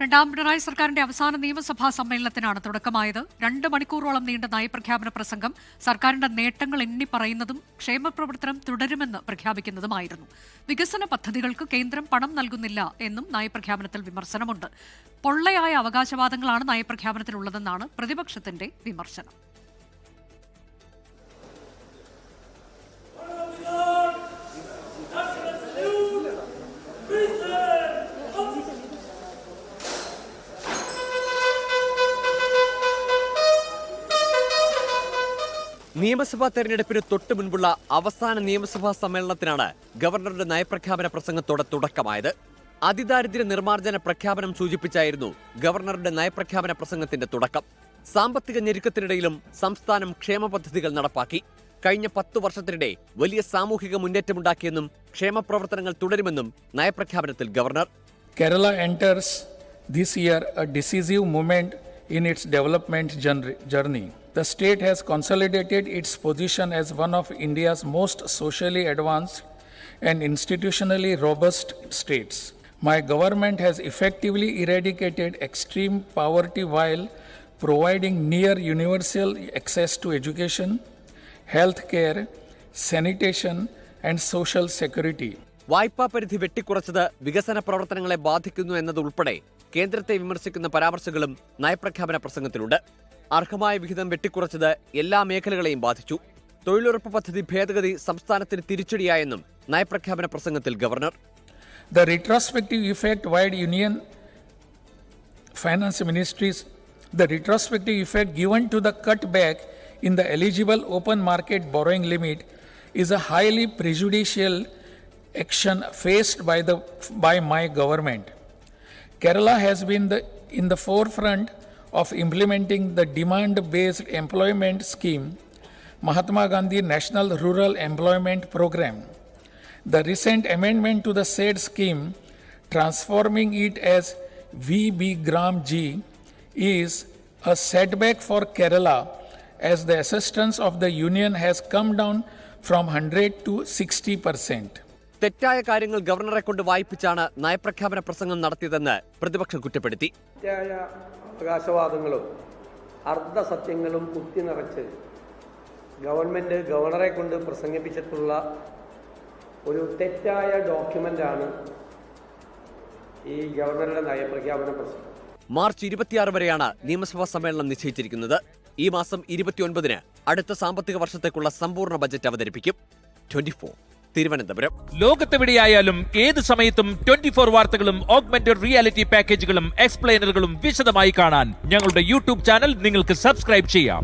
രണ്ടാം പിണറായി സർക്കാരിന്റെ അവസാന നിയമസഭാ സമ്മേളനത്തിനാണ് തുടക്കമായത്. 2 മണിക്കൂറോളം നീണ്ട നയപ്രഖ്യാപന പ്രസംഗം സർക്കാരിന്റെ നേട്ടങ്ങൾ എണ്ണിപ്പറയുന്നതും ക്ഷേമപ്രവർത്തനം തുടരുമെന്ന് പ്രഖ്യാപിക്കുന്നതുമായിരുന്നു. വികസന പദ്ധതികൾക്ക് കേന്ദ്രം പണം നൽകുന്നില്ല എന്നും നയപ്രഖ്യാപനത്തിൽ വിമർശനമുണ്ട്. പൊള്ളയായ അവകാശവാദങ്ങളാണ് നയപ്രഖ്യാപനത്തിലുള്ളതെന്നാണ് പ്രതിപക്ഷത്തിന്റെ വിമർശനം. നിയമസഭാ തെരഞ്ഞെടുപ്പിന് തൊട്ടു മുൻപുള്ള അവസാന നിയമസഭാ സമ്മേളനത്തിനാണ് ഗവർണറുടെ നയപ്രഖ്യാപന പ്രസംഗത്തോടെ തുടക്കമായത്. അതിദാരിദ്ര്യ നിർമ്മാർജ്ജന പ്രഖ്യാപനം സൂചിപ്പിച്ചായിരുന്നു ഗവർണറുടെ നയപ്രഖ്യാപന പ്രസംഗത്തിന്റെ തുടക്കം. സാമ്പത്തിക ഞെരുക്കത്തിനിടയിലും സംസ്ഥാനം ക്ഷേമ പദ്ധതികൾ നടപ്പാക്കി. കഴിഞ്ഞ 10 വർഷത്തിനിടെ വലിയ സാമൂഹിക മുന്നേറ്റമുണ്ടാക്കിയെന്നും ക്ഷേമപ്രവർത്തനങ്ങൾ തുടരുമെന്നും നയപ്രഖ്യാപനത്തിൽ governor. Kerala enters this year a decisive moment in its development journey. The state has consolidated its position as one of India's most socially advanced and institutionally robust states. My government has effectively eradicated extreme poverty while providing near universal access to education, health care, sanitation and social security. വായ്പാ പരിധി വെട്ടിക്കുറച്ചത് വികസന പ്രവർത്തനങ്ങളെ ബാധിക്കുന്നു എന്നതുൾപ്പെടെ കേന്ദ്രത്തെ വിമർശിക്കുന്ന പരാമർശങ്ങളും നയപ്രഖ്യാപന പ്രസംഗത്തിലുണ്ട്. അർഹമായ വിഹിതം വെട്ടിക്കുറച്ചത് എല്ലാ മേഖലകളെയും ബാധിച്ചു. തൊഴിലുറപ്പ് പദ്ധതി ഭേദഗതി സംസ്ഥാനത്തിന് തിരിച്ചടിയായെന്നും നയപ്രഖ്യാപന പ്രസംഗത്തിൽ governor. The retrospective effect wide union finance ministries, the retrospective effect given to the cutback in the eligible open market borrowing limit is a highly prejudicial action faced by my government. Kerala has been in the forefront of implementing the demand-based employment scheme, Mahatma Gandhi National Rural Employment Program. The recent amendment to the said scheme, transforming it as VB-Gram-G, is a setback for Kerala as the assistance of the union has come down from 100 to 60%. തെറ്റായ കാര്യങ്ങൾ ഗവർണറെ കൊണ്ട് വായിപ്പിച്ചാണ് നയപ്രഖ്യാപന പ്രസംഗം നടത്തിയതെന്ന് പ്രതിപക്ഷം കുറ്റപ്പെടുത്തി. തെറ്റായ അവകാശവാദങ്ങളും അർദ്ധസത്യങ്ങളും കുത്തി നിറച്ച് ഗവൺറെ കൊണ്ട് പ്രസംഗിപ്പിച്ചിട്ടുള്ള ഒരു തെറ്റായ ഡോക്യുമെന്റാണ് ഈ ഗവർണറുടെ നയപ്രഖ്യാപന പ്രസംഗം. മാർച്ച് 26 വരെയാണ് നിയമസഭാ സമ്മേളനം നിശ്ചയിച്ചിരിക്കുന്നത്. ഈ മാസം 29-ന് അടുത്ത സാമ്പത്തിക വർഷത്തേക്കുള്ള സമ്പൂർണ്ണ ബജറ്റ് അവതരിപ്പിക്കും. 24 തിരുവനന്തപുരം. ലോകത്തെവിടെയായാലും ഏത് സമയത്തും 24 വാർത്തകളും ഓഗ്മെന്റഡ് റിയാലിറ്റി പാക്കേജുകളും എക്സ്പ്ലെയിനറുകളും വിശദമായി കാണാൻ ഞങ്ങളുടെ യൂട്യൂബ് ചാനൽ നിങ്ങൾക്ക് സബ്സ്ക്രൈബ് ചെയ്യാം.